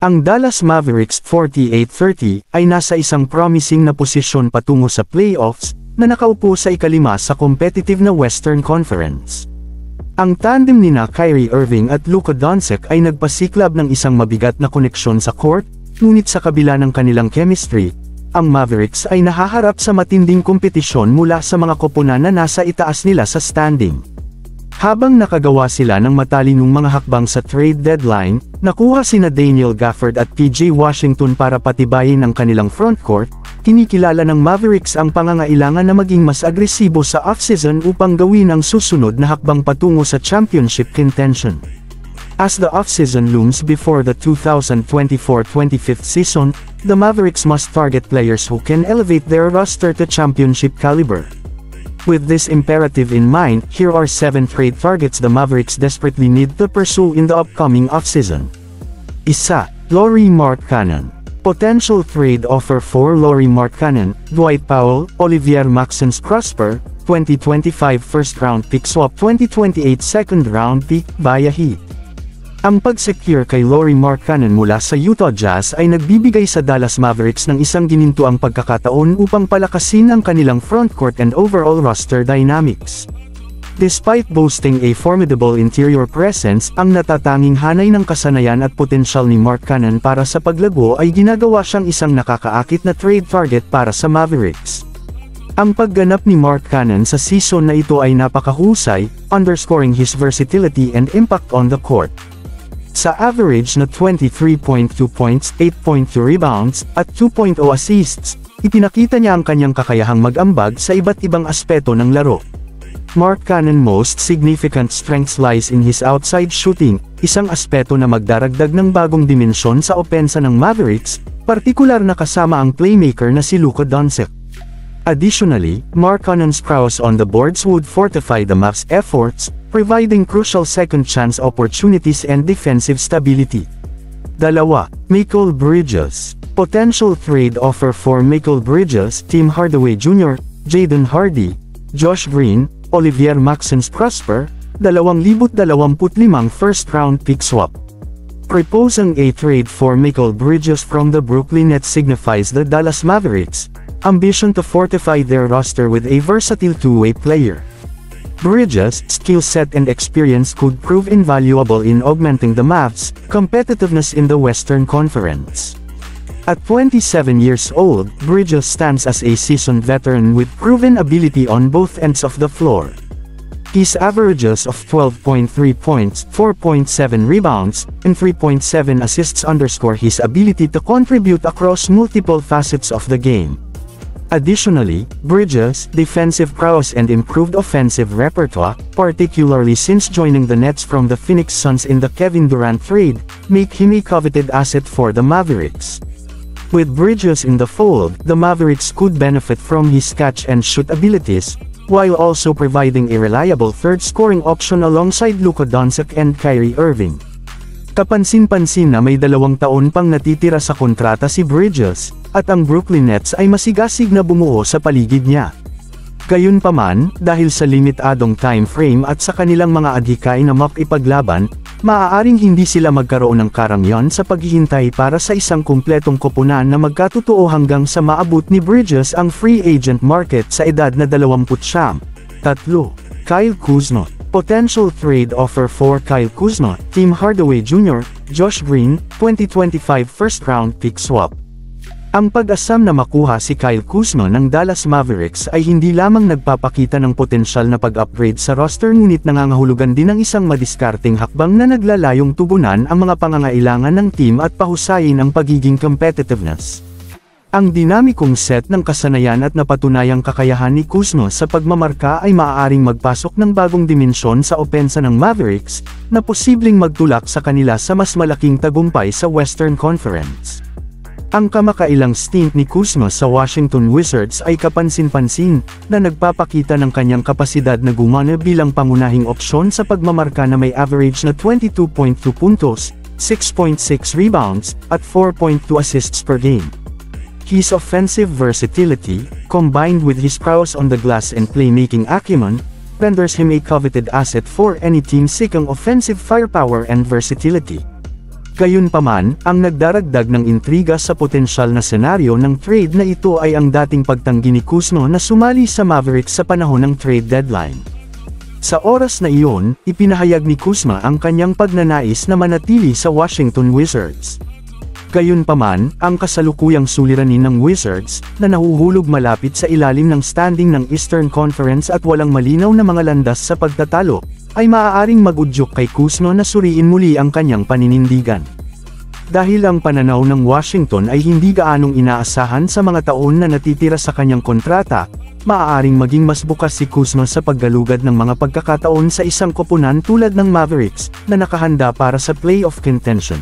Ang Dallas Mavericks 48-30 ay nasa isang promising na posisyon patungo sa playoffs na nakaupo sa ikalima sa competitive na Western Conference. Ang tandem nina Kyrie Irving at Luka Doncic ay nagpasiklab ng isang mabigat na koneksyon sa court, ngunit sa kabila ng kanilang chemistry, ang Mavericks ay nahaharap sa matinding kompetisyon mula sa mga koponan na nasa itaas nila sa standing. Habang nakagawa sila ng matalinong mga hakbang sa trade deadline, nakuha sina Daniel Gafford at PJ Washington para patibayin ang kanilang frontcourt, kinikilala ng Mavericks ang pangangailangan na maging mas agresibo sa offseason upang gawin ang susunod na hakbang patungo sa championship contention. As the offseason looms before the 2024-25 season, the Mavericks must target players who can elevate their roster to championship caliber. With this imperative in mind, here are 7 trade targets the Mavericks desperately need to pursue in the upcoming offseason. 1. Lauri Markkanen. Potential trade offer for Lauri Markkanen, Dwight Powell, Olivier Maxence Prosper, 2025 first-round pick swap 2028 second-round pick via Heat. Ang pag-secure kay Lauri Markkanen mula sa Utah Jazz ay nagbibigay sa Dallas Mavericks ng isang ginintuang pagkakataon upang palakasin ang kanilang frontcourt and overall roster dynamics. Despite boasting a formidable interior presence, ang natatanging hanay ng kasanayan at potensyal ni Markkanen para sa paglago ay ginagawa siyang isang nakakaakit na trade target para sa Mavericks. Ang pagganap ni Markkanen sa season na ito ay napakahusay, underscoring his versatility and impact on the court. Sa average na 23.2 points, 8.2 rebounds, at 2.0 assists, ipinakita niya ang kanyang kakayahang mag-ambag sa iba't ibang aspeto ng laro. Markkanen's most significant strengths lies in his outside shooting, isang aspeto na magdaragdag ng bagong dimensyon sa opensa ng Mavericks, partikular na kasama ang playmaker na si Luka Doncic. Additionally, Markkanen's prowess on the boards would fortify the Mavs' efforts, providing crucial second-chance opportunities and defensive stability. 2. Mikal Bridges. Potential trade offer for Mikal Bridges, Tim Hardaway Jr., Jaden Hardy, Josh Green, Olivier Maxence Prosper, 2025 first-round pick swap. Proposing a trade for Mikal Bridges from the Brooklyn Nets signifies the Dallas Mavericks' ambition to fortify their roster with a versatile two-way player. Bridges' skill set and experience could prove invaluable in augmenting the Mavs' competitiveness in the Western Conference. At 27 years old, Bridges stands as a seasoned veteran with proven ability on both ends of the floor. His averages of 12.3 points, 4.7 rebounds, and 3.7 assists underscore his ability to contribute across multiple facets of the game. Additionally, Bridges' defensive prowess and improved offensive repertoire, particularly since joining the Nets from the Phoenix Suns in the Kevin Durant trade, make him a coveted asset for the Mavericks. With Bridges in the fold, the Mavericks could benefit from his catch-and-shoot abilities, while also providing a reliable third scoring option alongside Luka Doncic and Kyrie Irving. Kapansin-pansin na may 2 taon pang natitira sa kontrata si Bridges, at ang Brooklyn Nets ay masigasig na bumuo sa paligid niya. Gayunpaman, dahil sa limitadong time frame at sa kanilang mga adhikay na makipaglaban, maaaring hindi sila magkaroon ng karangyan sa paghihintay para sa isang kumpletong koponan na magkatotoo hanggang sa maabot ni Bridges ang free agent market sa edad na 29. 3. Kyle Kuzma. Potential trade offer for Kyle Kuzma, Tim Hardaway Jr., Josh Green, 2025 first-round pick swap. Ang pag-asam na makuha si Kyle Kuzma ng Dallas Mavericks ay hindi lamang nagpapakita ng potensyal na pag-upgrade sa roster ngunit nangangahulugan din ng isang madiskarteng hakbang na naglalayong tugunan ang mga pangangailangan ng team at pahusayin ang pagiging competitiveness. Ang dinamikong set ng kasanayan at napatunayang kakayahan ni Kuzma sa pagmamarka ay maaaring magpasok ng bagong dimensyon sa opensa ng Mavericks, na posibleng magtulak sa kanila sa mas malaking tagumpay sa Western Conference. Ang kamakailang stint ni Kuzma sa Washington Wizards ay kapansin-pansin, na nagpapakita ng kanyang kapasidad na gumana bilang pangunahing opsyon sa pagmamarka na may average na 22.2 puntos, 6.6 rebounds, at 4.2 assists per game. His offensive versatility, combined with his prowess on the glass and playmaking acumen, renders him a coveted asset for any team seeking offensive firepower and versatility. Gayunpaman, ang nagdaragdag ng intriga sa potensyal na senaryo ng trade na ito ay ang dating pagtanggi ni Kuzma na sumali sa Mavericks sa panahon ng trade deadline. Sa oras na iyon, ipinahayag ni Kuzma ang kanyang pagnanais na manatili sa Washington Wizards. Gayunpaman, ang kasalukuyang suliranin ng Wizards, na nahuhulog malapit sa ilalim ng standing ng Eastern Conference at walang malinaw na mga landas sa pagtatalo, ay maaaring mag-udyok kay Kuzma na suriin muli ang kanyang paninindigan. Dahil ang pananaw ng Washington ay hindi gaanong inaasahan sa mga taon na natitira sa kanyang kontrata, maaaring maging mas bukas si Kuzma sa paggalugad ng mga pagkakataon sa isang koponan tulad ng Mavericks, na nakahanda para sa playoff contention.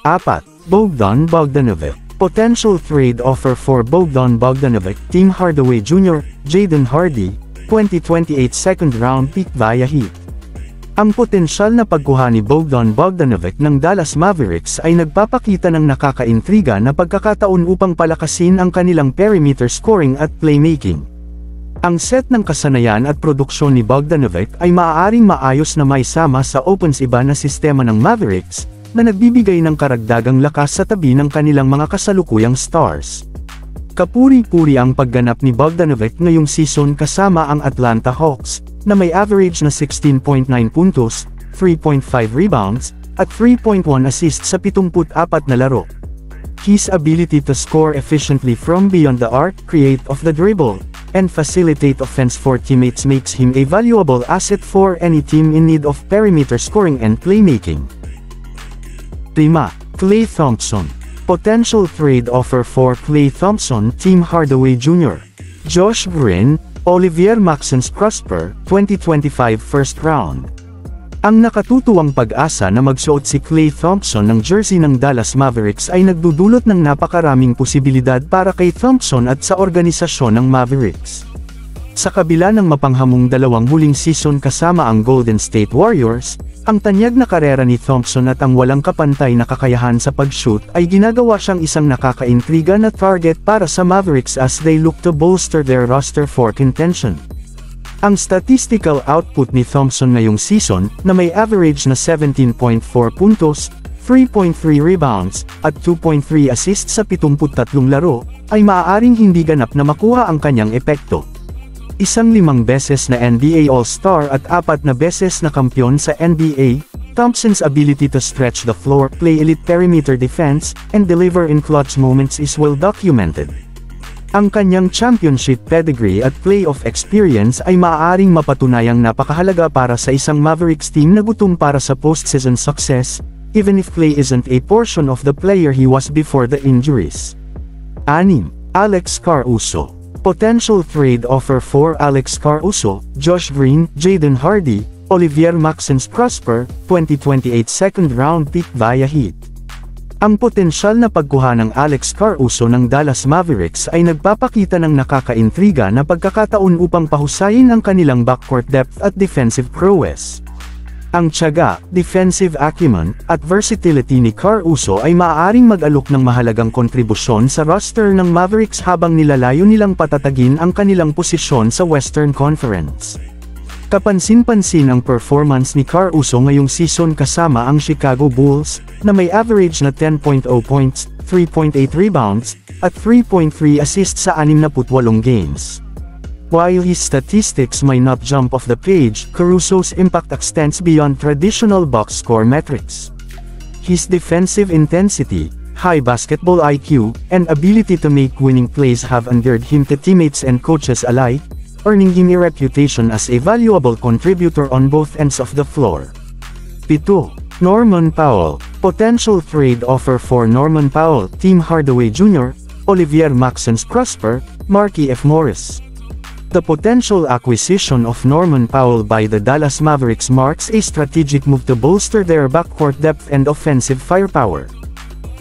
4. Bogdan Bogdanovic. Potential trade offer for Bogdan Bogdanovic, Tim Hardaway Jr., Jaden Hardy, 2028 second round pick via Heat. Ang potensyal na pagkuha ni Bogdan Bogdanovic ng Dallas Mavericks ay nagpapakita ng nakakaintriga na pagkakataon upang palakasin ang kanilang perimeter scoring at playmaking. Ang set ng kasanayan at produksyon ni Bogdanovic ay maaaring maayos na maisama sa offensive na sistema ng Mavericks, na nagbibigay ng karagdagang lakas sa tabi ng kanilang mga kasalukuyang stars. Kapuri-puri ang pagganap ni Bogdanovic ngayong season kasama ang Atlanta Hawks, na may average na 16.9 puntos, 3.5 rebounds, at 3.1 assists sa 74 na laro. His ability to score efficiently from beyond the arc, create off the dribble, and facilitate offense for teammates makes him a valuable asset for any team in need of perimeter scoring and playmaking. 5. Klay Thompson. Potential trade offer for Klay Thompson, Tim Hardaway Jr., Josh Green, Olivier Maxence Prosper, 2025 first round. Ang nakatutuwang pag-asa na magsuot si Klay Thompson ng jersey ng Dallas Mavericks ay nagdudulot ng napakaraming posibilidad para kay Thompson at sa organisasyon ng Mavericks. Sa kabila ng mapanghamong dalawang huling season kasama ang Golden State Warriors, ang tanyag na karera ni Thompson at ang walang kapantay na kakayahan sa pag-shoot ay ginagawa siyang isang nakakaintriga na target para sa Mavericks as they look to bolster their roster for contention. Ang statistical output ni Thompson ngayong season, na may average na 17.4 puntos, 3.3 rebounds, at 2.3 assists sa 73 laro, ay maaaring hindi ganap na makuha ang kanyang epekto. Isang 5 beses na NBA All-Star at 4 na beses na kampiyon sa NBA, Thompson's ability to stretch the floor, play elite perimeter defense, and deliver in clutch moments is well documented. Ang kanyang championship pedigree at playoff experience ay maaaring mapatunayang napakahalaga para sa isang Mavericks team na gutom para sa postseason success, even if Klay isn't a portion of the player he was before the injuries. 6. Alex Caruso. Potential trade offer for Alex Caruso, Josh Green, Jaden Hardy, Olivier Maxence Prosper, 2028 second round pick via Heat. Ang potensyal na pagkuha ng Alex Caruso ng Dallas Mavericks ay nagpapakita ng nakakaintriga na pagkakataon upang pahusayin ang kanilang backcourt depth at defensive prowess. Ang tiyaga, defensive acumen, at versatility ni Caruso ay maaaring mag-alok ng mahalagang kontribusyon sa roster ng Mavericks habang nilalayo nilang patatagin ang kanilang posisyon sa Western Conference. Kapansin-pansin ang performance ni Caruso ngayong season kasama ang Chicago Bulls, na may average na 10.0 points, 3.8 rebounds, at 3.3 assists sa 68 games. While his statistics may not jump off the page, Caruso's impact extends beyond traditional box score metrics. His defensive intensity, high basketball IQ, and ability to make winning plays have endeared him to teammates and coaches alike, earning him a reputation as a valuable contributor on both ends of the floor. 7. Norman Powell. Potential trade offer for Norman Powell, Tim Hardaway Jr., Olivier Maxence Prosper, Markieff F. Morris. The potential acquisition of Norman Powell by the Dallas Mavericks marks a strategic move to bolster their backcourt depth and offensive firepower.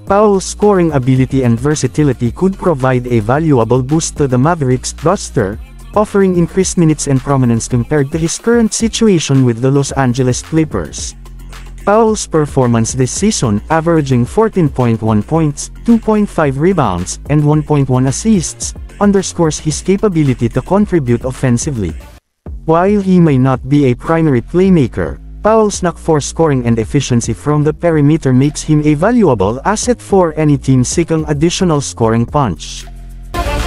Powell's scoring ability and versatility could provide a valuable boost to the Mavericks roster, offering increased minutes and prominence compared to his current situation with the Los Angeles Clippers. Powell's performance this season, averaging 14.1 points, 2.5 rebounds, and 1.1 assists, underscores his capability to contribute offensively. While he may not be a primary playmaker, Powell's knack for scoring and efficiency from the perimeter makes him a valuable asset for any team seeking additional scoring punch.